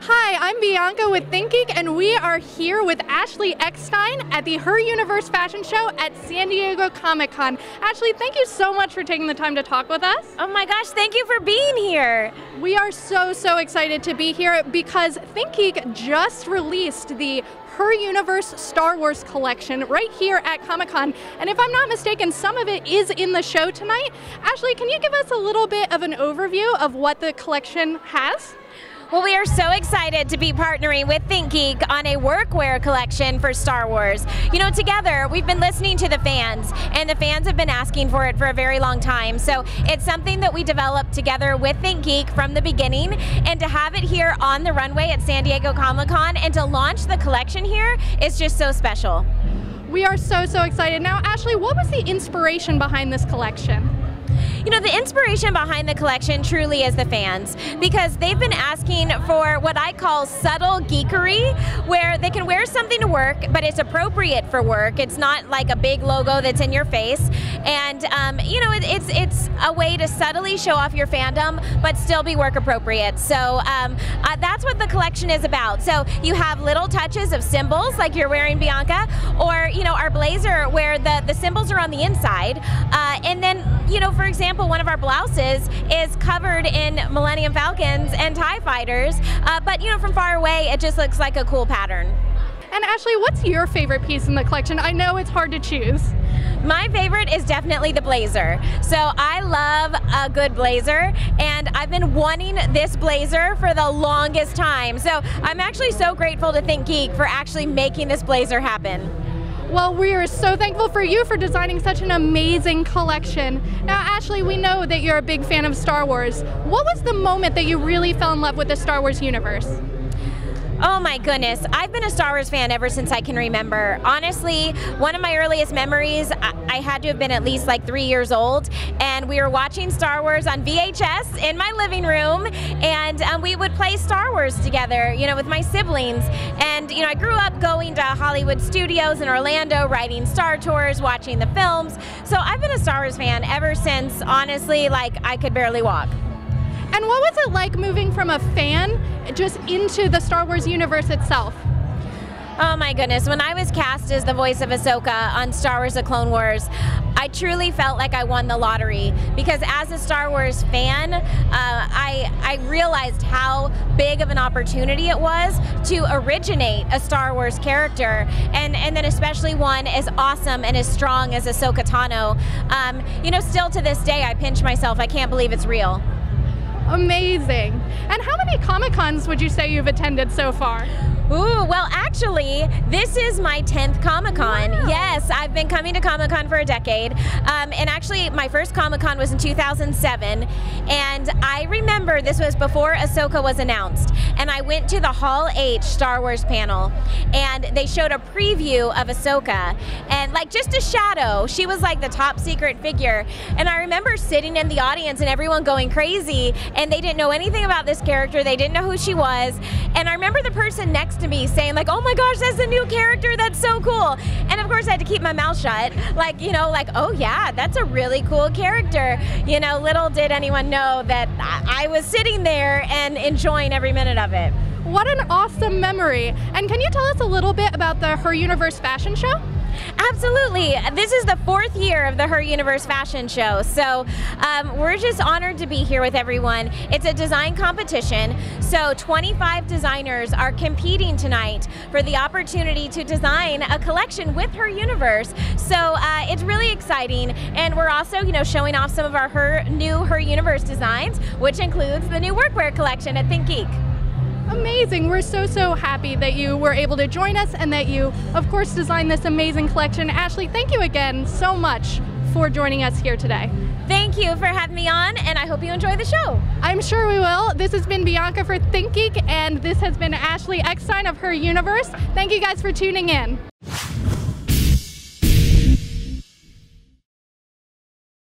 Hi, I'm Bianca with ThinkGeek, and we are here with Ashley Eckstein at the Her Universe Fashion Show at San Diego Comic-Con. Ashley, thank you so much for taking the time to talk with us. Oh my gosh, thank you for being here. We are so excited to be here because ThinkGeek just released the Her Universe Star Wars collection right here at Comic-Con. And if I'm not mistaken, some of it is in the show tonight. Ashley, can you give us a little bit of an overview of what the collection has? Well, we are so excited to be partnering with ThinkGeek on a workwear collection for Star Wars. You know, together, we've been listening to the fans, and the fans have been asking for it for a very long time. So it's something that we developed together with ThinkGeek from the beginning, and to have it here on the runway at San Diego Comic-Con and to launch the collection here is just so special. We are so excited. Now, Ashley, what was the inspiration behind this collection? You know, the inspiration behind the collection truly is the fans, because they've been asking for what I call subtle geekery, where they can wear something to work, but it's appropriate for work. It's not like a big logo that's in your face. And, you know, it's a way to subtly show off your fandom, but still be work appropriate. So that's what the collection is about. So you have little touches of symbols, like you're wearing, Bianca, or, you know, our blazer where the symbols are on the inside. And then, you know, for example, one of our blouses is covered in Millennium Falcons and TIE Fighters, but you know, from far away, it just looks like a cool pattern. And Ashley, what's your favorite piece in the collection? I know it's hard to choose. My favorite is definitely the blazer. So I love a good blazer, and I've been wanting this blazer for the longest time. So I'm actually so grateful to ThinkGeek for actually making this blazer happen. Well, we are so thankful for you for designing such an amazing collection. Now, Ashley, we know that you're a big fan of Star Wars. What was the moment that you really fell in love with the Star Wars universe? Oh my goodness, I've been a Star Wars fan ever since I can remember. Honestly, one of my earliest memories, I had to have been at least like 3 years old, and we were watching Star Wars on VHS in my living room, and we would play Star Wars together, you know, with my siblings. And, you know, I grew up going to Hollywood studios in Orlando, riding Star Tours, watching the films. So I've been a Star Wars fan ever since, honestly, like I could barely walk. And what was it like moving from a fan just into the Star Wars universe itself? Oh my goodness, when I was cast as the voice of Ahsoka on Star Wars: The Clone Wars, I truly felt like I won the lottery, because as a Star Wars fan, I realized how big of an opportunity it was to originate a Star Wars character, and then especially one as awesome and as strong as Ahsoka Tano. You know, still to this day, I pinch myself. I can't believe it's real. Amazing. And how many Comic-Cons would you say you've attended so far? Ooh, well actually, this is my 10th Comic-Con. Wow. Yes, I've been coming to Comic-Con for a decade. And actually, my first Comic-Con was in 2007. And I remember this was before Ahsoka was announced. And I went to the Hall H Star Wars panel. And they showed a preview of Ahsoka. And like just a shadow, she was like the top secret figure. And I remember sitting in the audience and everyone going crazy. And they didn't know anything about this character. They didn't know who she was. And I remember the person next to me saying like, oh my gosh, that's a new character, that's so cool. And of course I had to keep my mouth shut, like, you know, like, oh yeah, that's a really cool character. You know, little did anyone know that I was sitting there and enjoying every minute of it. What an awesome memory. And can you tell us a little bit about the Her Universe Fashion Show? Absolutely. This is the 4th year of the Her Universe Fashion Show, so we're just honored to be here with everyone. It's a design competition, so 25 designers are competing tonight for the opportunity to design a collection with Her Universe. So it's really exciting, and we're also, you know, showing off some of our new Her Universe designs, which includes the new workwear collection at ThinkGeek. Amazing. We're so happy that you were able to join us and that you, of course, designed this amazing collection. Ashley, thank you again so much for joining us here today. Thank you for having me on, and I hope you enjoy the show. I'm sure we will. This has been Bianca for ThinkGeek, and this has been Ashley Eckstein of Her Universe. Thank you guys for tuning in.